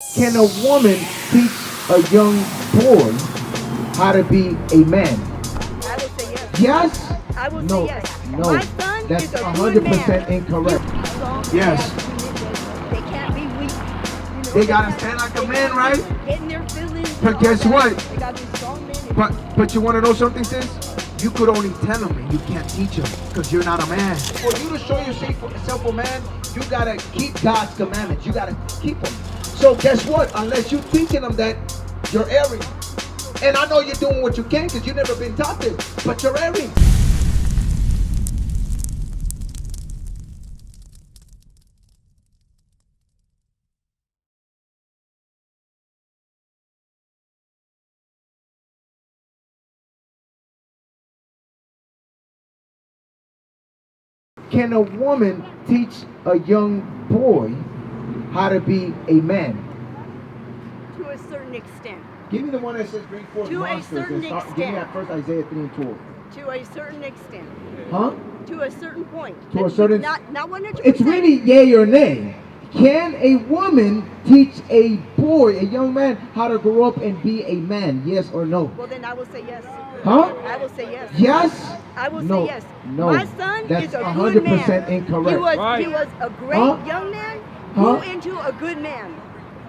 Can a woman teach a young boy how to be a man? I would say yes. Yes? I would No, say yes. no. My son That's is a good 100% man. incorrect. He's strong. Yes. They can't be weak. You know, They gotta stand like a man, right? Getting their feelings. But and guess all that. what? They gotta be strong men. But you want to know something, sis? You could only tell him and you can't teach him because you're not a man. For you to show yourself a man, you gotta keep God's commandments. You gotta keep them. So guess what? Unless you're teaching them that, you're erring. And I know you're doing what you can because you've never been taught this, but you're erring. Can a woman teach a young boy how to be a man? To a certain extent. Give me the one that says bring forth To a monsters. certain Give me extent. that first Isaiah 3 and 12. To a certain extent. Huh? To a certain point. To a certain... Not 100%. It's really yay or nay. Can a woman teach a boy, a young man, how to grow up and be a man? Yes or no? Well, then I will say yes. Huh? I will say yes. Yes? I will No. say yes. No. My son That's is a 100% good man. incorrect. He was a great Huh? young man. Huh? Grew into a good man.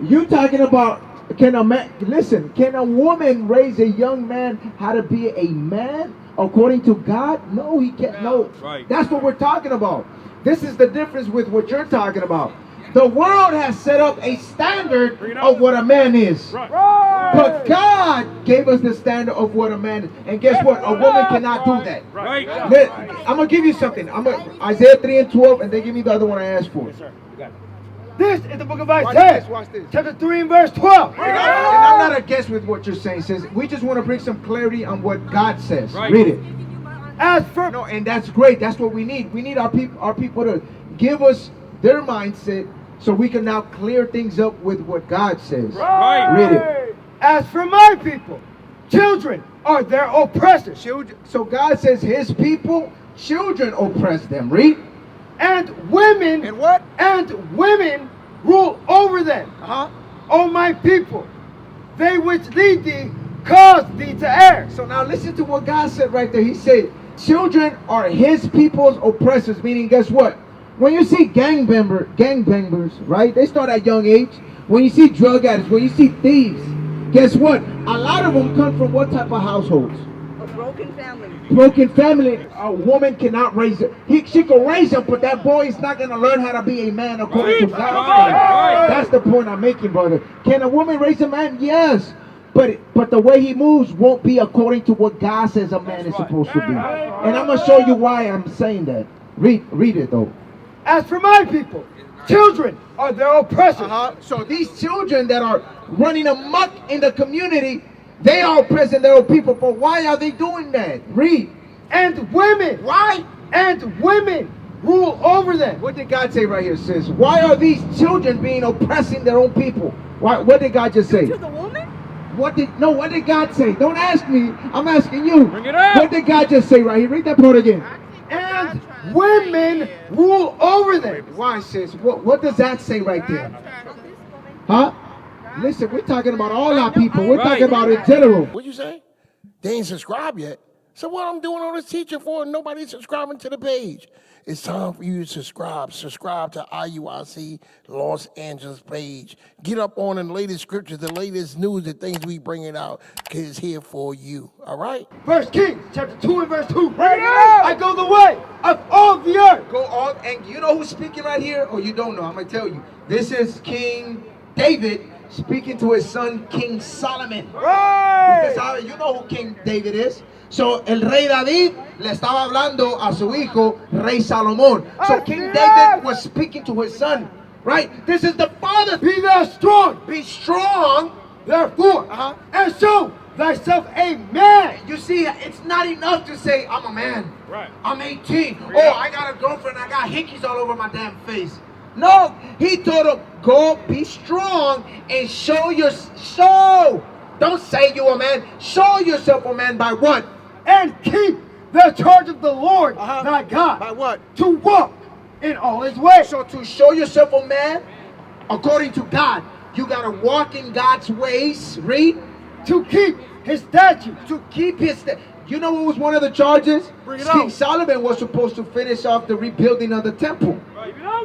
You talking about, can a man, listen, can a woman raise a young man how to be a man according to God? No, he can't. No. Right. That's what we're talking about. This is the difference with what you're talking about. The world has set up a standard of what a man is. Right. But God gave us the standard of what a man is. And guess what? A woman cannot do that. Right. I'm going to give you something. Isaiah 3 and 12, and then give me the other one I asked for. This is the book of Isaiah, Watch this. chapter 3 and verse 12. And I'm not against with what you're saying, sis. We just want to bring some clarity on what God says. Right. Read it. As for No, and that's great. That's what we need. We need our people to give us their mindset so we can now clear things up with what God says. Right. Read it. As for my people, children are their oppressors, Children. So God says his people, children oppress them. Read. and women And what? and women rule over them. Uh-huh. O my people, they which lead thee cause thee to err. So now listen to what God said right there. He said, children are his people's oppressors, meaning guess what? When you see gangbangers, right? They start at young age. When you see drug addicts, when you see thieves, guess what? A lot of them come from what type of households? A broken family. Broken family. A woman cannot raise it. She can raise him, but that boy is not going to learn how to be a man according to God. Right. That's the point I'm making, brother. Can a woman raise a man? Yes. But the way he moves won't be according to what God says a man is supposed to be. And I'm going to show you why I'm saying that. Read it, though. As for my people, children are their oppressors. So these children that are running amok in the community, they are oppressing their own people. But why are they doing that? Read. And women, Why? and women rule over them. What did God say right here, sis? Why are these children being oppressing their own people? Why? What did God just say? To the woman? What did God say? Don't ask me. I'm asking you. Bring it up. What did God just say right here? Read that part again. And women rule over them. Why, sis? What does that say right there? Huh? Listen, we're talking about all our people. We're Right. talking about in general. What'd you say? They ain't subscribed yet. So what I'm doing all this teaching for? Nobody's subscribing to the page. It's time for you to subscribe. Subscribe to IUIC Los Angeles page. Get up on the latest scriptures, the latest news, the things we bringing out, because it's here for you. All right? First Kings, chapter 2 and verse 2. I go the way of all the earth. Go on, and you know who's speaking right here? Or you don't know? I'm going to tell you. This is King David speaking to his son, King Solomon. Because you know who King David is. So, el rey David le estaba hablando a su hijo, Rey Salomón. So, King David was speaking to his son, right? This is the father. Be thou strong, Be strong. therefore, and show thyself a man. You see, it's not enough to say, I'm a man. Right. I'm 18. Oh, I got a girlfriend. I got hickeys all over my damn face. No, he told him, go be strong and show. Don't say you a man. Show yourself a man by what? And keep the charge of the Lord thy God. By what? To walk in all his ways. So to show yourself a man according to God, You got to walk in God's ways. Read. to keep his statutes. To keep his... You know what was one of the charges? Bring it King out. Solomon was supposed to finish off the rebuilding of the temple.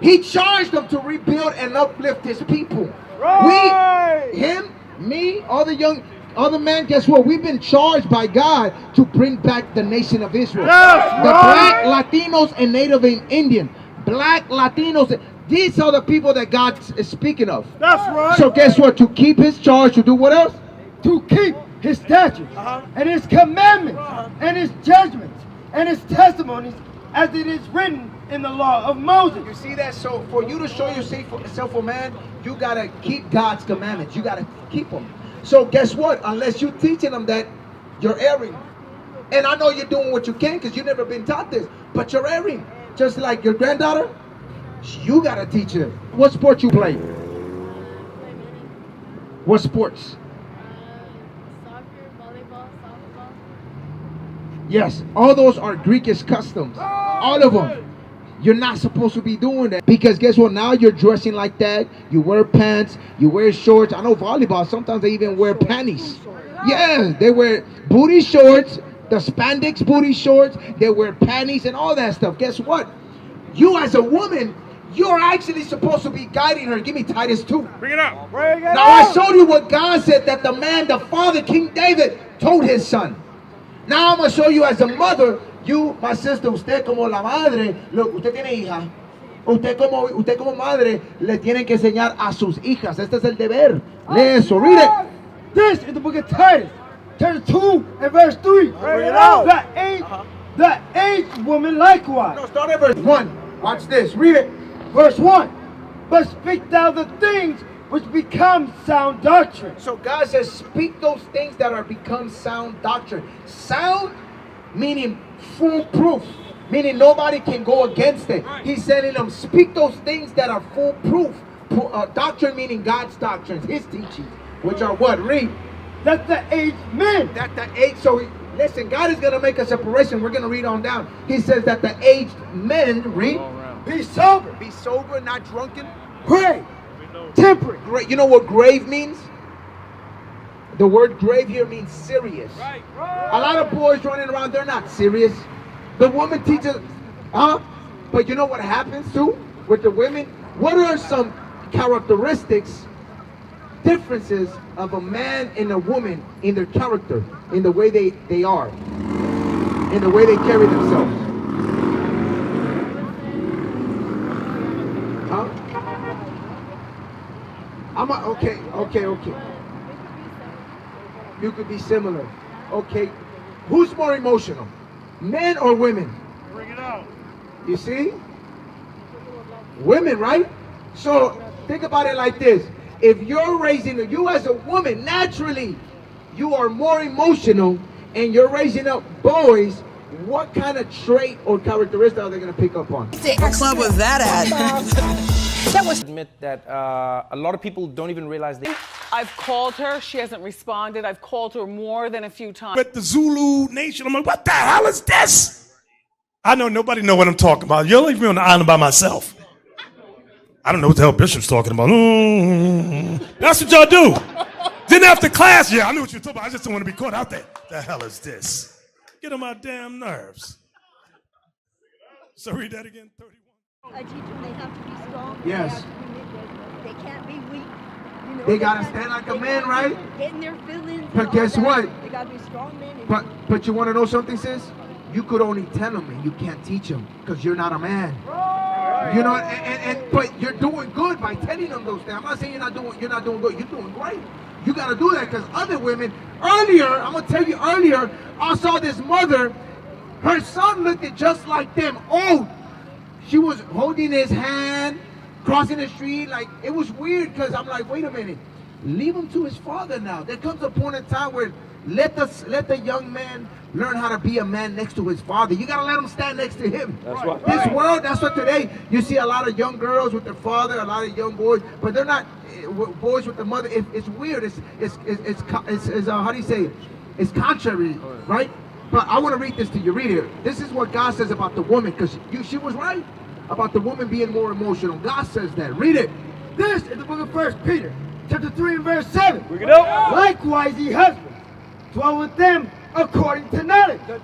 He charged them to rebuild and uplift his people. Right. Him, me, all the men, guess what? We've been charged by God to bring back the nation of Israel. That's The right. black, Latinos, and Native Indian. Black, Latinos, these are the people that God is speaking of. That's right. So guess what? To keep his charge, to do what else? To keep his statutes and his commandments and his judgments and his testimonies as it is written in the law of Moses. You see that? So for you to show yourself a man, you got to keep God's commandments. You got to keep them. So guess what? Unless you're teaching them that, you're erring. And I know you're doing what you can because you've never been taught this, but you're erring. Just like your granddaughter, you got to teach her. What sport you play? What sports? Soccer, volleyball, softball. Yes, all those are Greekish customs. All of them. You're not supposed to be doing that because guess what? Now you're dressing like that. You wear pants. You wear shorts. I know volleyball. Sometimes they even wear panties. Yeah, they wear booty shorts, the spandex booty shorts. They wear panties and all that stuff. Guess what? You as a woman, you're actually supposed to be guiding her. Give me Titus 2. Bring it out. Now I showed you what God said that the man, the father, King David, told his son. Now I'm going to show you as a mother, you, my sister, usted como la madre, usted tiene hija. Usted como madre le tiene que enseñar a sus hijas. Este es el deber. Lee eso, read it. This is the book of Titus, chapter 2 and verse 3. Bring it out. The aged woman likewise. No, start at verse 1. Watch this, read it. Verse 1. But speak thou the things which become sound doctrine. So God says, speak those things that are become sound doctrine. Sound meaning foolproof, meaning nobody can go against it. He's telling them, speak those things that are foolproof. Doctrine meaning God's doctrines, his teachings, which are what? Read. That the aged men. That the aged, so listen, God is going to make a separation. We're going to read on down. He says that the aged men, read, Be sober. be sober, not drunken. Pray. Temperate. Great. You know what grave means? The word grave here means serious. Right. A lot of boys running around, they're not serious. The woman teaches, but you know what happens too with the women? What are some characteristics, differences of a man and a woman in their character, in the way they are, in the way they carry themselves? Huh? Okay. You could be similar. Okay. Who's more emotional? Men or women? Bring it out. You see? Women, right? So think about it like this. If you're raising you as a woman, naturally you are more emotional and you're raising up boys, what kind of trait or characteristic are they going to pick up on? What club was that at? Admit that a lot of people don't even realize they. I've called her. She hasn't responded. I've called her more than a few times. But the Zulu nation, I'm like, what the hell is this? I know nobody know what I'm talking about. You'll leave me on the island by myself. I don't know what the hell Bishop's talking about. That's what y'all do. Then after class, yeah, I knew what you were talking about. I just don't want to be caught out there. The hell is this? Get on my damn nerves. So read that again, 31. I teach them they have to be strong. Yes. They can't be weak. You know, They gotta stand like a man, right? Get in their feelings. But and all guess that. what? They gotta be strong men. But you want to know something, sis? You could only tell them and you can't teach them because you're not a man. You know, but you're doing good by telling them those things. I'm not saying you're not doing good. You're doing great. You got to do that because other women, earlier, I'm going to tell you earlier, I saw this mother, her son looked just like them. Oh, she was holding his hand, crossing the street. Like, it was weird because I'm like, wait a minute. Leave him to his father now. There comes a point in time where let the young man learn how to be a man next to his father. You got to let him stand next to him. That's right. This world, that's what today, you see a lot of young girls with their father, a lot of young boys, but they're not boys with the mother. It's weird. It's how do you say? It's contrary, right? But I want to read this to you. Read it. This is what God says about the woman, because she was right about the woman being more emotional. God says that. Read it. This is the book of 1 Peter, chapter 3 and verse 7. Bring it up. Likewise, ye husbands, dwell with them according to knowledge. The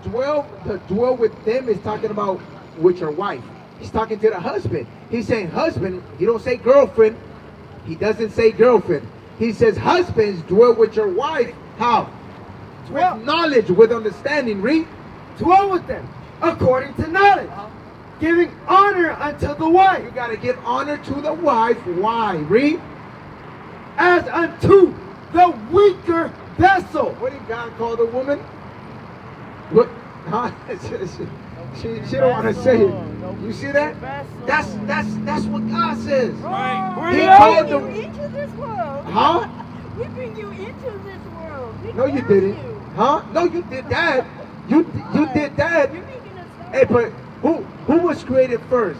dwell with them is talking about with your wife. He's talking to the husband. He's saying husband. He don't say girlfriend. He doesn't say girlfriend. He says husbands dwell with your wife. How? Dwell. With knowledge, with understanding. Read. Dwell with them according to knowledge, giving honor unto the wife. You got to give honor to the wife. Why? Read. As unto the weaker vessel. What did God call the woman? What? Huh? She don't want to say it. You see that? That's what God says. Right. He We called bring them. you into this world. Huh? We bring you into this world. We No, you birthed didn't. you. Huh? No, you did that. You did that. You're making us Hey, but who was created first?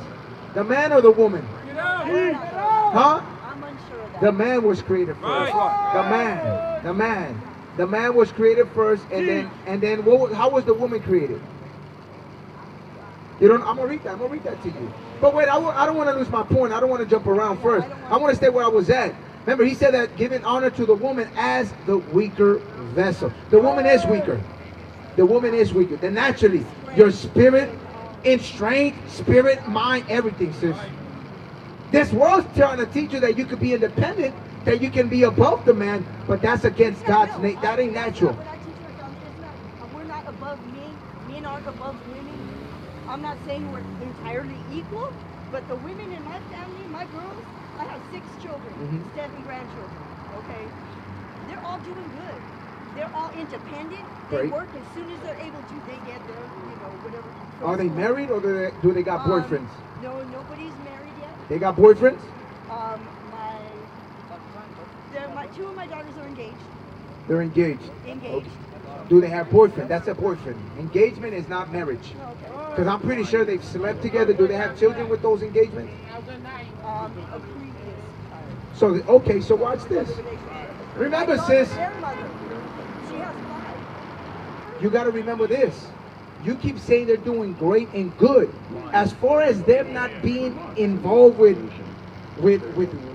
The man or the woman? Huh? I'm unsure of that. The man was created first. The man was created first, and then how was the woman created? You don't. I'm gonna read that to you. But wait, I don't want to lose my point. I don't want to jump around first. I want to stay where I was at. Remember, he said that giving honor to the woman as the weaker vessel. The woman is weaker. The woman is weaker. Then naturally, your spirit, in strength, spirit, mind, everything, sis. This world's trying to teach you that you could be independent, that you can be above the man, but that's against God's nature. That ain't natural. But I teach her, we're not above men aren't above women. I'm not saying we're entirely equal, but the women in my family, my girls, I have 6 children, 7 grandchildren, okay? They're all doing good. They're all independent. They Great. work as soon as they're able to. They get their, whatever. Are they married or do they got boyfriends? No, nobody's married yet. They got boyfriends? My 2 of my daughters are engaged. They're engaged. Engaged. Do they have boyfriend? That's a boyfriend. Engagement is not marriage. Okay. Because I'm pretty sure they've slept together. Do they have children with those engagements? A previous child. So, okay, so watch this. Remember, sis, Their mother. She has 5. you got to remember this. You keep saying they're doing great and good. As far as them not being involved with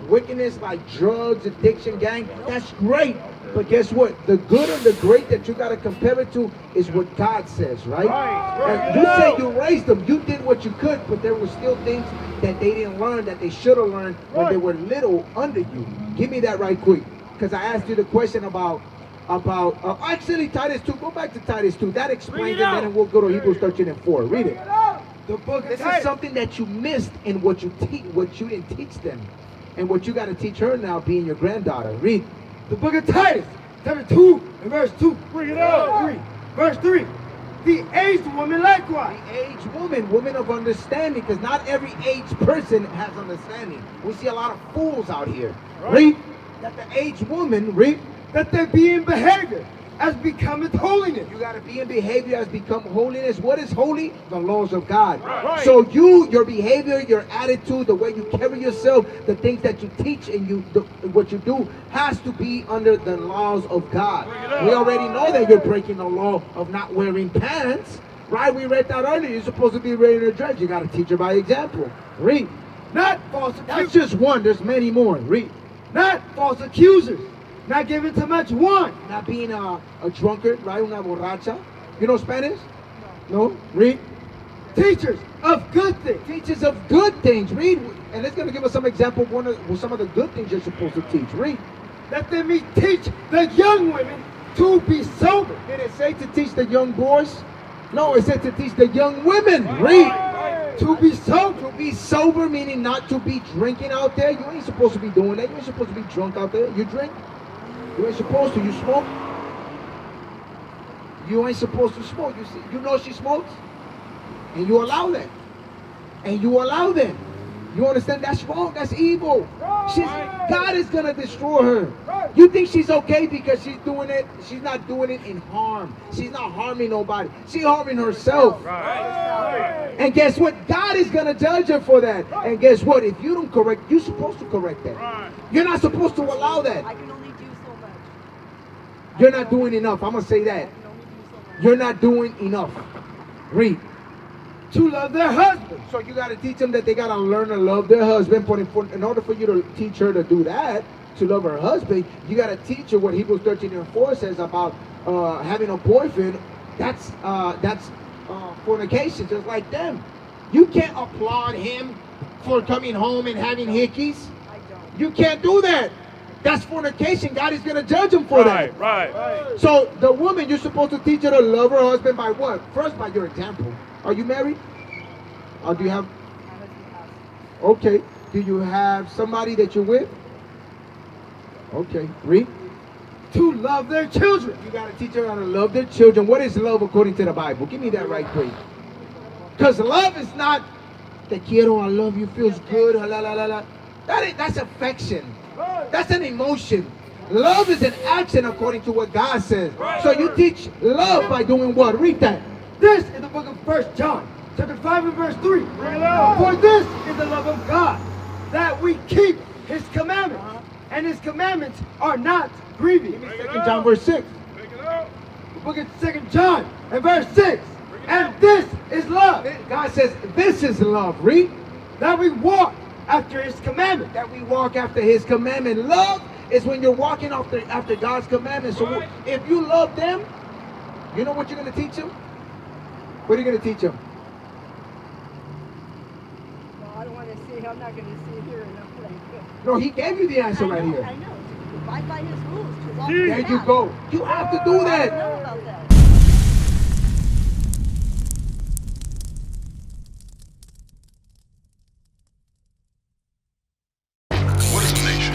wickedness like drugs, addiction, gang, that's great. But guess what? The good and the great that you got to compare it to is what God says, right? And you say you raised them. You did what you could, but there were still things that they didn't learn that they should have learned when they were little under you. Give me that right quick. Because I asked you the question about actually Titus 2. Go back to Titus 2. That explains it, and then we'll go to Hebrews 13 and 4. Read it. The book of This is Titus. something that you missed in what you didn't teach them. And what you got to teach her now being your granddaughter. Read. The book of Titus, chapter 2 and verse 2. Bring it up. 3. Verse 3. The aged woman likewise. The aged woman of understanding, because not every aged person has understanding. We see a lot of fools out here. Read. That the aged woman, read. That they be in behavior as becometh holiness. You got to be in behavior as become holiness. What is holy? The laws of God. Right. So your behavior, your attitude, the way you carry yourself, the things that you teach and what you do has to be under the laws of God. We already know that you're breaking the law of not wearing pants. Right? We read that earlier. You're supposed to be wearing a dress. You got to teach her by example. Read. Not false That's accusers. just one. There's many more. Read. Not false accusers. Not giving too much wine. Not being a drunkard, right? Una borracha. You know Spanish? No. Read. Teachers of good things. Teachers of good things. Read. And it's going to give us some example of some of the good things you're supposed to teach. Read. That they may teach the young women to be sober. Did it say to teach the young boys? No, it said to teach the young women. Read. To be sober. To be sober, meaning not to be drinking out there. You ain't supposed to be doing that. You ain't supposed to be drunk out there. You drink? You ain't supposed to. You smoke? You ain't supposed to smoke. You know she smokes? And you allow that. And you allow that. You understand? That's wrong. That's evil. God is going to destroy her. You think she's okay because she's doing it? She's not doing it in harm. She's not harming nobody. She's harming herself. And guess what? God is going to judge her for that. And guess what? If you don't correct, you're supposed to correct that. You're not supposed to allow that. I can only do so much. You're not doing enough. I'm going to say that. I can only do so much. You're not doing enough. Read. To love their husband. So you got to teach them that they got to learn to love their husband. But in order for you to teach her to do that, to love her husband, you got to teach her what Hebrews 13:4 says about having a boyfriend. That's fornication, just like them. You can't applaud him for coming home and having hickeys. I don't. You can't do that. That's fornication. God is going to judge him for that. Right. So the woman, you're supposed to teach her to love her husband by what? First, by your example. Are you married? Or do you have? Okay. Do you have somebody that you're with? Okay. Read. To love their children. You got to teach her how to love their children. What is love according to the Bible? Give me that right quick. Because love is not te quiero, I love you, feels good, la la la la. That's affection. That's an emotion. Love is an action according to what God says. So you teach love by doing what? Read that. This is the book of 1 John, chapter 5 and verse 3. For this is the love of God, that we keep his commandments, and his commandments are not grievous. 2 John verse 6. The book of 2 John and verse 6. And this is love. God says this is love. Read. That we walk after his commandment. That we walk after his commandment. Love is when you're walking after God's commandments. So if you love them, you know what you're going to teach them? What are you going to teach them? Well, I don't want to see. I'm not going to sit here and I'm like. No, he gave you the answer right here. I know. To abide by his rules. To walk There his you path. go. You have to do I that. know about that. What is a nation?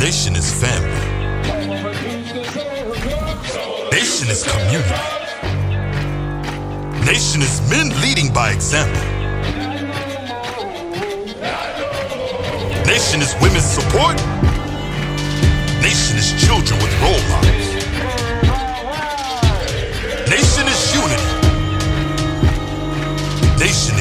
Nation is family. Nation is community. Nation is men leading by example. Nation is women's support. Nation is children with role models. Nation is unity. Nation